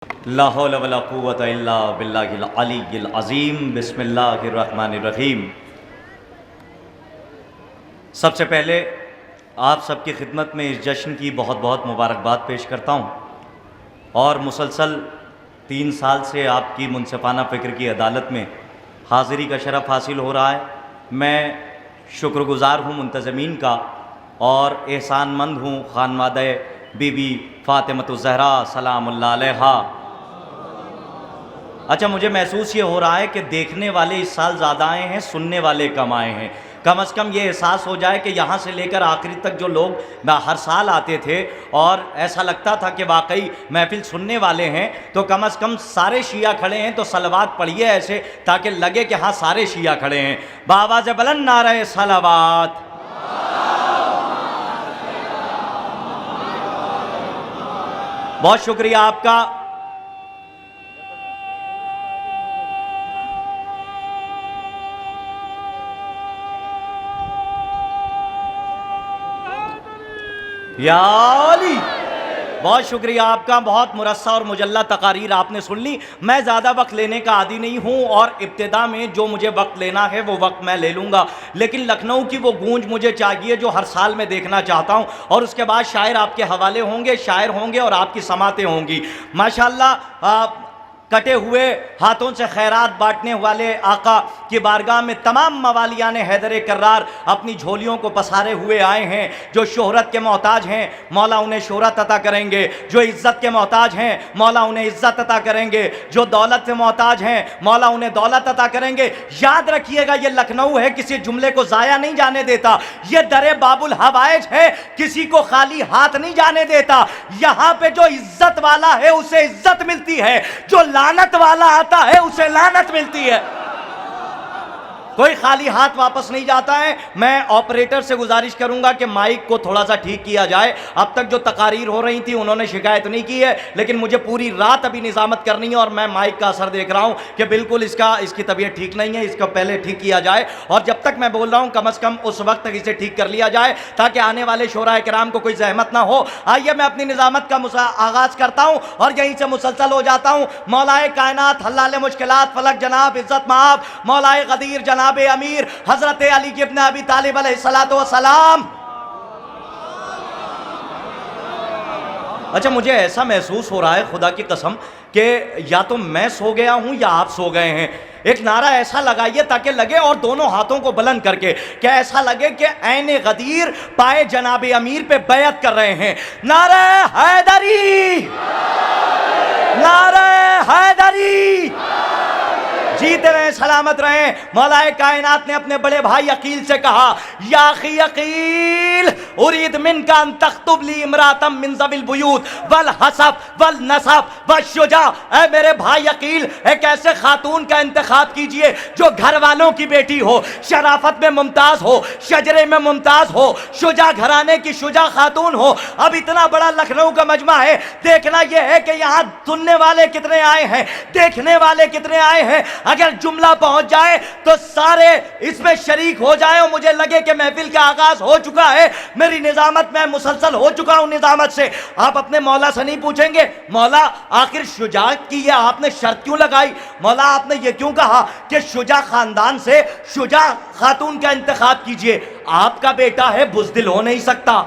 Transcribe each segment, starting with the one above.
ला हौला वला कुव्वता इल्ला बिल्लाहिल अलिय्यिल अज़ीम। बिस्मिल्लाहिर्रहमानिर्रहीम। सबसे पहले आप सबकी खिदमत में इस जश्न की बहुत बहुत मुबारकबाद पेश करता हूँ और मुसलसल 3 साल से आपकी मुनसिफ़ाना फ़िक्र की अदालत में हाज़िरी का शरफ़ हासिल हो रहा है। मैं शुक्रगुज़ार हूँ मुंतज़मीन का और एहसानमंद हूँ ख़ानवादे बीबी फ़ातिमतुज़ ज़हरा सलामुल्लाह अलैहा। अच्छा, मुझे महसूस ये हो रहा है कि देखने वाले इस साल ज़्यादा आए हैं, सुनने वाले कम आए हैं। कम से कम ये एहसास हो जाए कि यहाँ से लेकर आखिरी तक जो लोग हर साल आते थे और ऐसा लगता था कि वाकई महफिल सुनने वाले हैं, तो कम से कम सारे शिया खड़े हैं तो सलवात पढ़िए ऐसे ताकि लगे कि हाँ सारे शिया खड़े हैं। बावाज़ बुलंद नारे सलावात। बहुत शुक्रिया आपका। या अली, बहुत शुक्रिया आपका। बहुत मुरस्सा और मुजल्ला तकारीर आपने सुन ली। मैं ज़्यादा वक्त लेने का आदी नहीं हूँ और इब्तिदा में जो मुझे वक्त लेना है वो वक्त मैं ले लूँगा, लेकिन लखनऊ की वो गूंज मुझे चाहिए जो हर साल मैं देखना चाहता हूँ। और उसके बाद शायर आपके हवाले होंगे, शायर होंगे और आपकी समातें होंगी। माशाअल्लाह कटे हुए हाथों से खैरात बांटने वाले आका की बारगाह में तमाम मवालियान हैदर कर्रार अपनी झोलियों को पसारे हुए आए हैं। जो शोहरत के मोहताज हैं मौला उन्हें शोहरत अता करेंगे, जो इज़्ज़त के मोहताज हैं मौला उन्हें इज़्ज़त अता करेंगे, जो दौलत से मोहताज हैं मौला उन्हें दौलत अता करेंगे। याद रखिएगा, ये लखनऊ है, किसी जुमले को ज़ाया नहीं जाने देता। ये दरे बाबुल हवाइज है, किसी को खाली हाथ नहीं जाने देता। यहाँ पे जो इज़्ज़त वाला है उसे इज़्ज़त मिलती है, जो लानत वाला आता है उसे लानत मिलती है। कोई खाली हाथ वापस नहीं जाता है। मैं ऑपरेटर से गुजारिश करूंगा कि माइक को थोड़ा सा ठीक किया जाए। अब तक जो तकारीर हो रही थी उन्होंने शिकायत नहीं की है, लेकिन मुझे पूरी रात अभी निजामत करनी है और मैं माइक का असर देख रहा हूं कि बिल्कुल इसकी तबीयत ठीक नहीं है, इसको पहले ठीक किया जाए। और जब तक मैं बोल रहा हूं कम से कम उस वक्त तक इसे ठीक कर लिया जाए ताकि आने वाले शोराए किराम को कोई जहमत ना हो। आइए मैं अपनी निजामत का आगाज करता हूं और यहीं से मुसलसल हो जाता हूं। मौलाए कायनात हल्लाल मुश्किलात फलक जनाब इज्जत माब मौलाए गदीर जनाब अमीर हजरत अली इब्न अबी तालिब अलैहिस्सलातु वस्सलाम। अच्छा, मुझे ऐसा महसूस हो रहा है खुदा की कसम कि या तो मैं सो गया हूं या आप सो गए हैं। एक नारा ऐसा लगाइए ताकि लगे, और दोनों हाथों को बुलंद करके क्या ऐसा लगे कि ऐने गदीर पाए जनाब अमीर पे बैत कर रहे हैं। नारे हैदरी, नारे हैदरी। जीते रहें, सलामत रहें। मौलाए कायनात ने अपने बड़े भाई अकील से कहा, या अखी अकील उरीद मिन का तख्तुब ली इमरातम मिन ज़बिल बुयूत वल हसब वल नसब वल शुजा। ऐ मेरे भाई अकील, एक ऐसे खातून का इंतखाब कीजिए जो घर वालों की बेटी हो, शराफत में मुमताज हो, शजरे में मुमताज हो, शुजा घराने की शुजा खातून हो। अब इतना बड़ा लखनऊ का मजमा है, देखना यह है कि यहाँ सुनने वाले कितने आए हैं, देखने वाले कितने आए हैं। अगर जुमला पहुंच जाए तो सारे इसमें शरीक हो जाए और मुझे लगे कि महफिल का आगाज हो चुका है। मेरी निजामत में मुसलसल हो चुका हूं निजामत से। आप अपने मौला से नहीं पूछेंगे, मौला आखिर शुजात की ये आपने शर्त क्यों लगाई? मौला आपने ये क्यों कहा कि शुजा खानदान से शुजा खातून का इंतखाब कीजिए? आपका बेटा है, बुज़दिल हो नहीं सकता।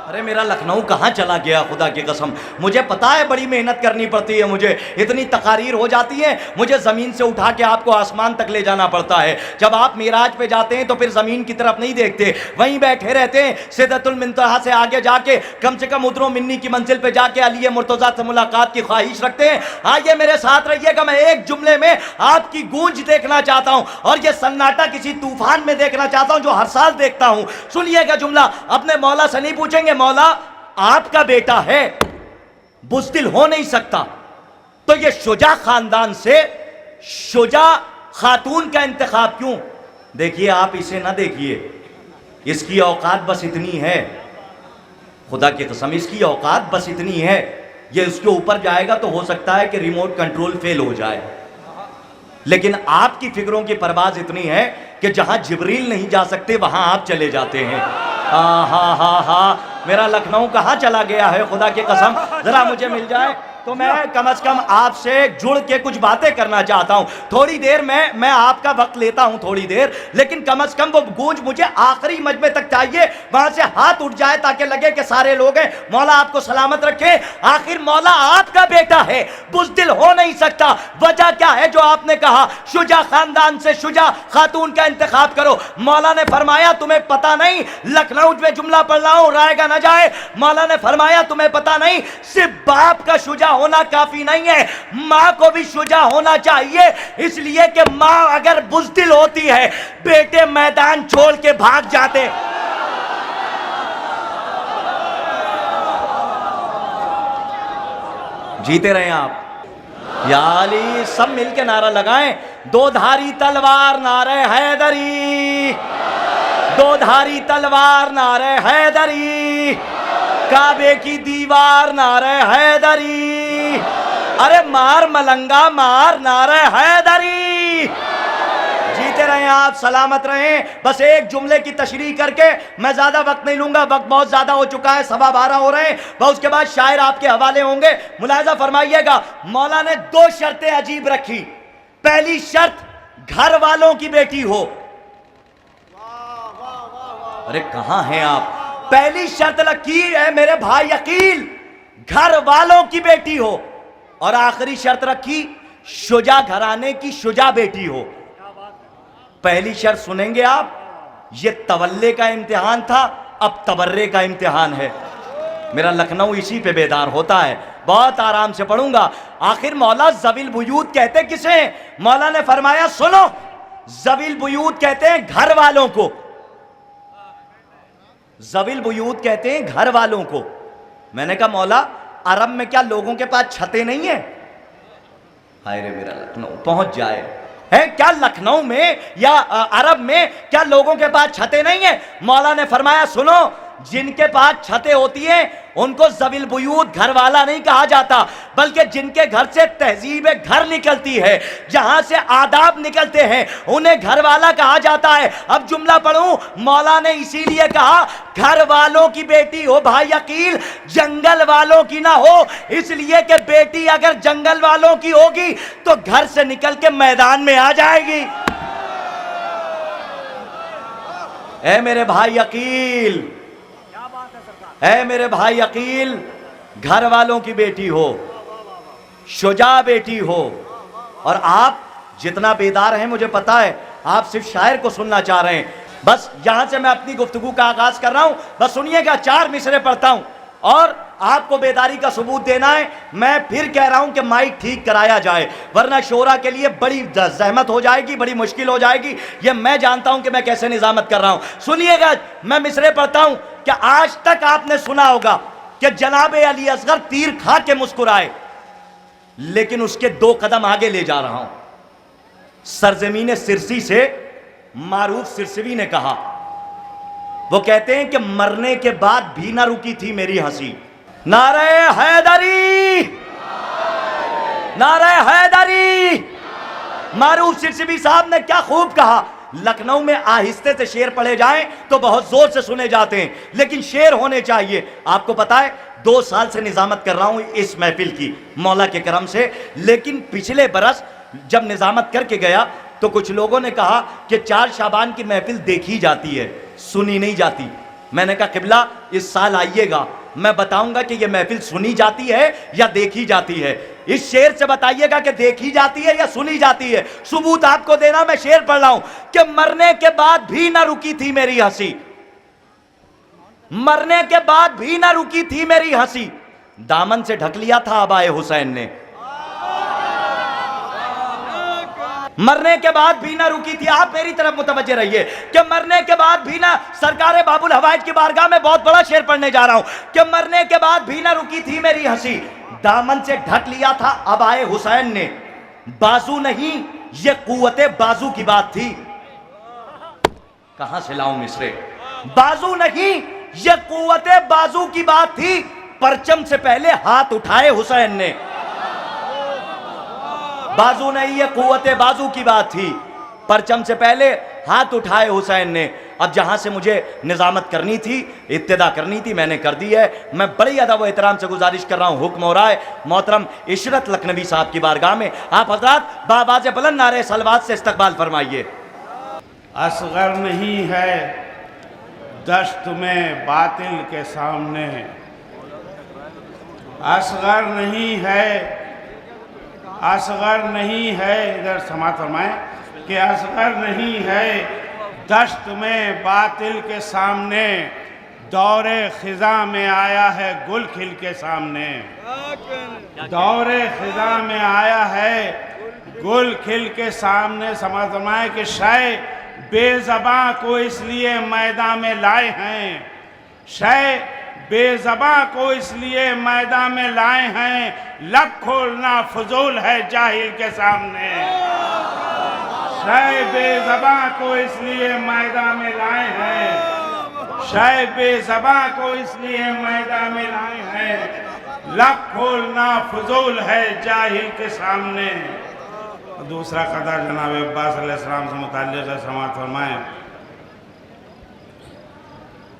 अरे मेरा लखनऊ कहाँ चला गया खुदा की कसम। मुझे पता है बड़ी मेहनत करनी पड़ती है, मुझे इतनी तकारीर हो जाती है, मुझे ज़मीन से उठा के आपको आसमान तक ले जाना पड़ता है। जब आप मेराज पे जाते हैं तो फिर ज़मीन की तरफ नहीं देखते, वहीं बैठे रहते हैं। सिदरतुल मुंतहा से आगे जाके कम से कम उदरो मिन्नी की मंजिल पे जाके अली मुर्तज़ा से मुलाकात की ख्वाहिश रखते हैं। आइए मेरे साथ रहिएगा, मैं एक जुमले में आपकी गूंज देखना चाहता हूँ और ये सन्नाटा किसी तूफान में देखना चाहता हूँ जो हर साल देखता हूँ। सुनिएगा जुमला, अपने मौला से नहीं पूछेंगे, मौला आपका बेटा है, बुज़दिल हो नहीं सकता, तो ये शुजा खानदान से शुजा खातून का इंतखाब क्यों? देखिए, आप इसे ना देखिए, इसकी औकात बस इतनी है, खुदा की कसम इसकी औकात बस इतनी है। ये उसके ऊपर जाएगा तो हो सकता है कि रिमोट कंट्रोल फेल हो जाए, लेकिन आपकी फिक्रों की परवाज इतनी है कि जहां जिब्रील नहीं जा सकते वहां आप चले जाते हैं। हा हा हा, मेरा लखनऊ कहाँ चला गया है, खुदा की कसम जरा मुझे मिल जाए तो मैं कम से कम आपसे जुड़ के कुछ बातें करना चाहता हूं। थोड़ी देर मैं आपका वक्त लेता हूं थोड़ी देर, लेकिन कम से कम वो गूंज मुझे आखिरी मजमे तक चाहिए, वहां से हाथ उठ जाए ताकि लगे कि सारे लोग हैं। मौला आपको सलामत रखे। आखिर मौला आपका बेटा है, बुज़दिल हो नहीं सकता। वजह क्या है जो आपने कहा शुजा खानदान से शुजा खातून का इंतखाब करो? मौला ने फरमाया तुम्हें पता नहीं, लखनऊ में जुमला पढ़ रहा हूं रायगा ना जाए। मौला ने फरमाया तुम्हें पता नहीं, सिर्फ बाप का शुजा होना काफी नहीं है, मां को भी शुजा होना चाहिए। इसलिए कि मां अगर बुज़दिल होती है, बेटे मैदान छोड़ के भाग जाते। जीते रहे आप या अली। सब मिलके नारा लगाएं, दो धारी तलवार नारे हैदरी, दो धारी तलवार नारे हैदरी, काबे की दीवार नारे हैदरी, अरे मार मलंगा मार नारे हैदरी। जीते रहें आप, सलामत रहें। बस एक जुमले की तशरीह करके मैं ज्यादा वक्त नहीं लूंगा, वक्त बहुत ज्यादा हो चुका है, 12:15 हो रहे हैं। बस उसके बाद शायर आपके हवाले होंगे। मुलाहिजा फरमाइएगा, मौला ने 2 शर्तें अजीब रखी। पहली शर्त घर वालों की बेटी हो। अरे कहां हैं आप? पहली शर्त लगी है मेरे भाई अकील, घर वालों की बेटी हो। और आखिरी शर्त रखी, शुजा घराने की शुजा बेटी हो। पहली शर्त सुनेंगे आप, ये तवल्ले का इम्तिहान था, अब तबर्रे का इम्तिहान है। मेरा लखनऊ इसी पे बेदार होता है। बहुत आराम से पढ़ूंगा। आखिर मौला ज़विल बुयूत कहते किसे हैं? मौला ने फरमाया सुनो, ज़विल बुयूत कहते हैं घर वालों को। ज़विल बुयूत कहते हैं घर वालों को। मैंने कहा मौला अरब में क्या लोगों के पास छतें नहीं है? हाय रे मेरा लखनऊ पहुंच जाए। है क्या लखनऊ में या अरब में क्या लोगों के पास छतें नहीं है? मौला ने फरमाया सुनो, जिनके पास छतें होती हैं उनको ज़विल बुयूत घर वाला नहीं कहा जाता, बल्कि जिनके घर से तहजीब घर निकलती है, जहां से आदाब निकलते हैं, उन्हें घर वाला कहा जाता है। अब जुमला पढ़ूं, मौला ने इसीलिए कहा घर वालों की बेटी हो भाई अकील, जंगल वालों की ना हो। इसलिए कि बेटी अगर जंगल वालों की होगी तो घर से निकल के मैदान में आ जाएगी। ऐ मेरे भाई अकील, है मेरे भाई अकील, घर वालों की बेटी हो, शुजा बेटी हो। और आप जितना बेदार हैं मुझे पता है, आप सिर्फ शायर को सुनना चाह रहे हैं। बस यहां से मैं अपनी गुफ्तगू का आगाज कर रहा हूं। बस सुनिएगा, 4 मिसरे पढ़ता हूं और आपको बेदारी का सबूत देना है। मैं फिर कह रहा हूं कि माइक ठीक कराया जाए, वरना शोरा के लिए बड़ी जहमत हो जाएगी, बड़ी मुश्किल हो जाएगी। ये मैं जानता हूं कि मैं कैसे निजामत कर रहा हूं। सुनिएगा, मैं मिसरे पढ़ता हूं कि आज तक आपने सुना होगा कि जनाब अली असगर तीर खा के मुस्कुराए, लेकिन उसके 2 कदम आगे ले जा रहा हूं। सरजमीन सिरसी से मारूफ सिरसवी ने कहा, वो कहते हैं कि मरने के बाद भी ना रुकी थी मेरी हंसी। नारे हैदरी, नारे हैदरी। मारूफ सिरसवी साहब ने क्या खूब कहा। लखनऊ में आहिस्ते से शेर पढ़े जाएं तो बहुत जोर से सुने जाते हैं, लेकिन शेर होने चाहिए। आपको पता है 2 साल से निजामत कर रहा हूं इस महफिल की, मौला के करम से। लेकिन पिछले बरस जब निजामत करके गया तो कुछ लोगों ने कहा कि 4 शाबान की महफिल देखी जाती है, सुनी नहीं जाती। मैंने कहा किबला इस साल आइएगा, मैं बताऊंगा कि यह महफिल सुनी जाती है या देखी जाती है। इस शेर से बताइएगा कि देखी जाती है या सुनी जाती है। सबूत आपको देना, मैं शेर पढ़ रहा हूं कि मरने के बाद भी ना रुकी थी मेरी हंसी, मरने के बाद भी ना रुकी थी मेरी हंसी। दामन से ढक लिया था अबाए हुसैन ने, मरने के बाद भी ना रुकी थी। आप मेरी तरफ मुतवज्जे रहिए कि मरने के बाद भी ना, सरकारे बाबुल हवाइज की बारगाह में बहुत बड़ा शेर पढ़ने जा रहा हूं कि मरने के बाद भी ना रुकी थी मेरी हंसी। दामन से ढक लिया था अबाए हुसैन ने, बाजू नहीं ये कुव्वते बाजू की बात थी। कहां से लाऊं मिसरे? बाजू नहीं ये कुव्वते बाजू की बात थी, परचम से पहले हाथ उठाए हुसैन ने। बाजू नहीं ये कुव्वते बाजू की बात थी, परचम से पहले हाथ उठाए हुसैन ने। अब जहाँ से मुझे निज़ामत करनी थी, इब्तिदा करनी थी, मैंने कर दी है। मैं बड़ी अदब व एहतराम से गुजारिश कर रहा हूँ, हुक्म हो रहा है मोहतरम इशरत लखनवी साहब की बारगाह में, आप हजरात बाबाज़ बुलंद नारे सलवात से इस्तकबाल फरमाइए। असगर नहीं है दश्त में बातिल के सामने, असगर नहीं है, असगर नहीं है, इधर समात फरमाएं कि असगर नहीं है दश्त में बातिल के सामने, दौरे खिजा में आया है गुल खिल के सामने, दौरे खिजा में आया है गुल खिल के सामने। समात फरमाएं कि शय बेज़बां को इसलिए मैदान में लाए हैं, शय बेज़बां को इसलिए मैदान में लाए हैं, लब खोलना फजूल है जाहिल के सामने। शय बेज़बां को इसलिए मैदान में लाए हैं, शय बेज़बां को इसलिए मैदान में लाए हैं, लब खोलना फजूल है जाहिल के सामने। दूसरा कदर जनाब अब्बास अलैहिस्सलाम से मुताल्लिक़ है, समात फरमाएं,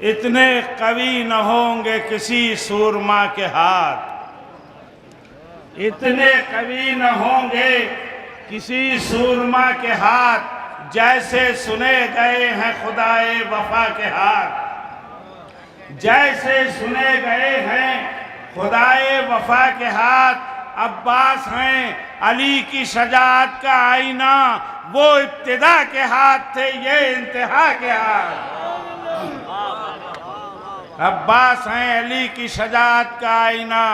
इतने कवि न होंगे किसी सूरमा के हाथ, इतने कवि न होंगे किसी सूरमा के हाथ, जैसे सुने गए हैं खुदाए वफा के हाथ, जैसे सुने गए हैं खुदाए वफा के हाथ। अब्बास हैं अली की शजाअत का आईना, वो इब्तिदा के हाथ थे ये इंतहा के हाथ। अब्बास हैं अली की शजाअत का आईना,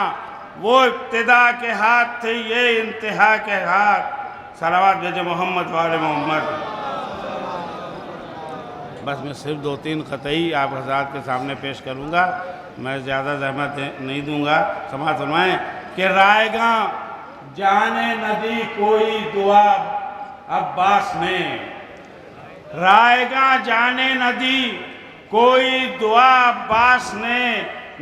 वो इब्तिदा के हाथ थे ये इंतहा के हाथ। सलावत भेजे मोहम्मद वाले मोहम्मद। बस मैं सिर्फ 2-3 क़तई आप हज़रात के सामने पेश करूँगा, मैं ज़्यादा ज़हमत नहीं दूँगा। समाअत फरमाएं कि रायगा जाने नदी कोई दुआ अब्बास ने, रायगा जाने नदी कोई दुआ अब्बास ने,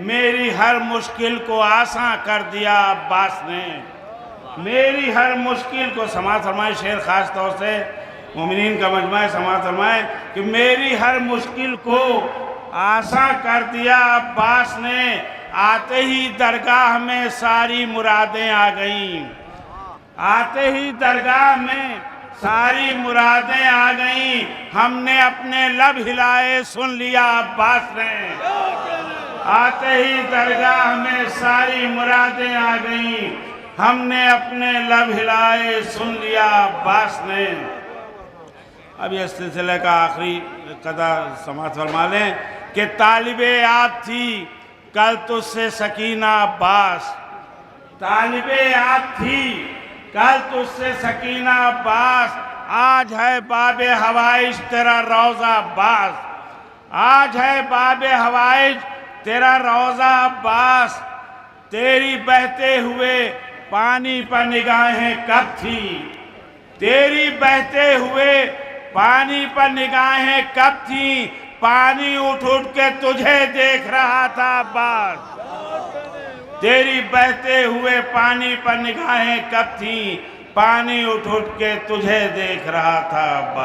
मेरी हर मुश्किल को आसान कर दिया अब्बास ने, मेरी हर मुश्किल को। समाअत फरमाएं शेर ख़ास तौर से मोमिनीन का मजमा है। समाअत फरमाएं कि मेरी हर मुश्किल को आसान कर दिया अब्बास ने, आते ही दरगाह में सारी मुरादें आ गईं, आते ही दरगाह में सारी मुरादें आ गईं, हमने अपने लब हिलाए सुन लिया अब्बास ने, आते ही दरगाह में सारी मुरादें आ गईं, हमने अपने लब हिलाए सुन लिया अब्बास ने। अब यह सिलसिले का आखिरी कदर समाअत फरमा लें कि तालिबे याद थी कल तुझसे सकीना अब्बास, तालिबे याद थी कल तुझसे सकीना अब्बास, आज है बाबे हवाइज तेरा रोज़ा अब्बास, आज है बाबे हवाइज तेरा रोज़ा अब्बास, तेरी बहते हुए पानी पर निगाहें कब थी, तेरी बहते हुए पानी पर निगाहें कब थी, पानी उठ उठ के तुझे देख रहा था अब्बास, तेरी बहते हुए पानी पर निगाहें कब थी, पानी उठ उठ के तुझे देख रहा था अब्बास।